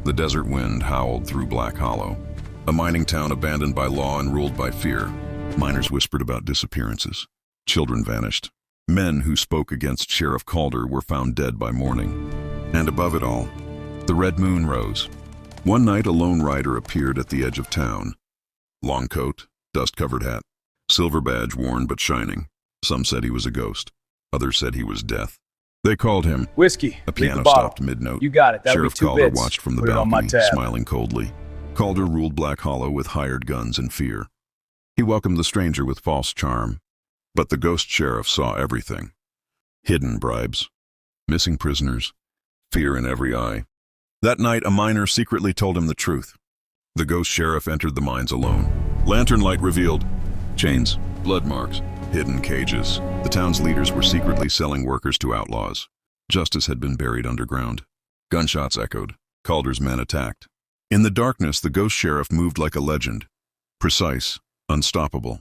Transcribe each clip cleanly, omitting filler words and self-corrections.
The desert wind howled through Black Hollow, a mining town abandoned by law and ruled by fear. Miners whispered about disappearances. Children vanished. Men who spoke against Sheriff Calder were found dead by morning. And above it all, the red moon rose. One night, a lone rider appeared at the edge of town. Long coat, dust-covered hat, silver badge worn but shining. Some said he was a ghost. Others said he was death. They called him whiskey. A piano stopped mid-note. You got it. That'll Sheriff be 2 Calder bits. watched from the Put it on my balcony, tab. smiling coldly. Calder ruled Black Hollow with hired guns and fear. He welcomed the stranger with false charm. But the ghost sheriff saw everything. Hidden bribes, missing prisoners, fear in every eye. That night, a miner secretly told him the truth. The ghost sheriff entered the mines alone. Lantern light revealed chains, blood marks, hidden cages. The town's leaders were secretly selling workers to outlaws. Justice had been buried underground. Gunshots echoed. Calder's men attacked. In the darkness, the ghost sheriff moved like a legend. Precise, unstoppable.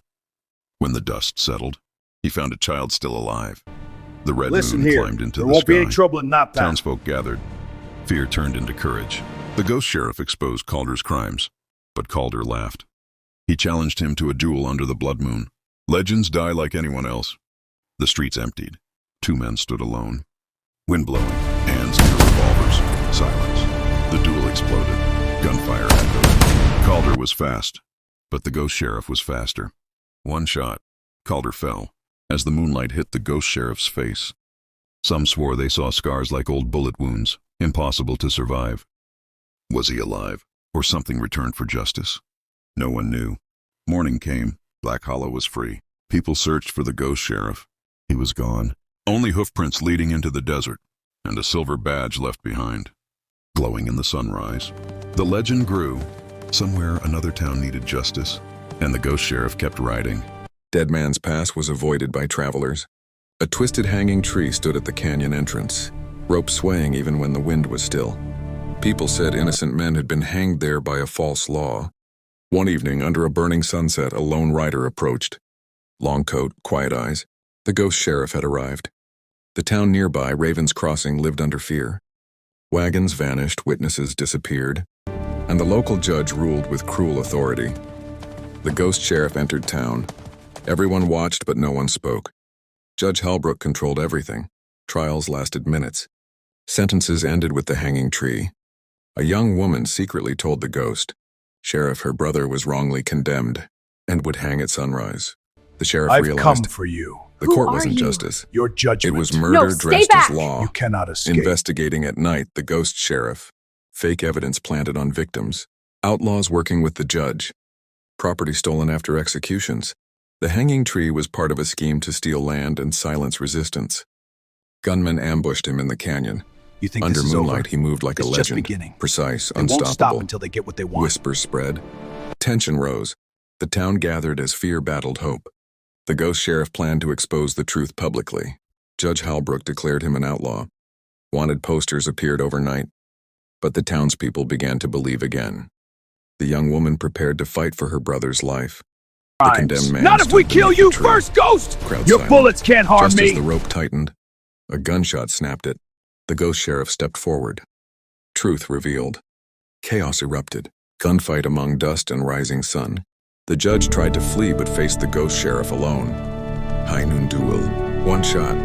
When the dust settled, he found a child still alive. The red moon climbed into the sky. There won't be any trouble in Knockdown. Townsfolk gathered. Fear turned into courage. The ghost sheriff exposed Calder's crimes, but Calder laughed. He challenged him to a duel under the blood moon. Legends die like anyone else. The streets emptied. 2 men stood alone. Wind blowing, hands under revolvers. Silence. The duel exploded. Gunfire echoed. Calder was fast, but the ghost sheriff was faster. One shot. Calder fell as the moonlight hit the ghost sheriff's face. Some swore they saw scars like old bullet wounds, impossible to survive. Was he alive, or something returned for justice? No one knew. Morning came. Black Hollow was free. People searched for the ghost sheriff. He was gone. Only hoofprints leading into the desert, and a silver badge left behind, glowing in the sunrise. The legend grew. Somewhere another town needed justice, and the ghost sheriff kept riding. Dead Man's Pass was avoided by travelers. A twisted hanging tree stood at the canyon entrance, rope swaying even when the wind was still. People said innocent men had been hanged there by a false law. One evening, under a burning sunset, a lone rider approached. Long coat, quiet eyes. The ghost sheriff had arrived. The town nearby, Raven's Crossing, lived under fear. Wagons vanished, witnesses disappeared, and the local judge ruled with cruel authority. The ghost sheriff entered town. Everyone watched, but no one spoke. Judge Halbrook controlled everything. Trials lasted minutes. Sentences ended with the hanging tree. A young woman secretly told the ghost, Sheriff, her brother was wrongly condemned and would hang at sunrise. The sheriff I've realized come for you. the court wasn't justice. Your judgment. It was murder dressed as law. You cannot escape. Investigating at night, the ghost sheriff. Fake evidence planted on victims. Outlaws working with the judge. Property stolen after executions. The hanging tree was part of a scheme to steal land and silence resistance. Gunmen ambushed him in the canyon. You think Under this is moonlight, over? he moved like It's a just legend. beginning. Precise, They won't stop unstoppable. until they get what they want. Whispers spread. Tension rose. The town gathered as fear battled hope. The ghost sheriff planned to expose the truth publicly. Judge Halbrook declared him an outlaw. Wanted posters appeared overnight. But the townspeople began to believe again. The young woman prepared to fight for her brother's life. The condemned man Not if we stood kill beneath you the tree. first, Ghost! Crowd Your silent. bullets can't harm Just me! as the rope tightened, a gunshot snapped it. The ghost sheriff stepped forward. Truth revealed. Chaos erupted. Gunfight among dust and rising sun. The judge tried to flee but faced the ghost sheriff alone. High noon duel. One shot.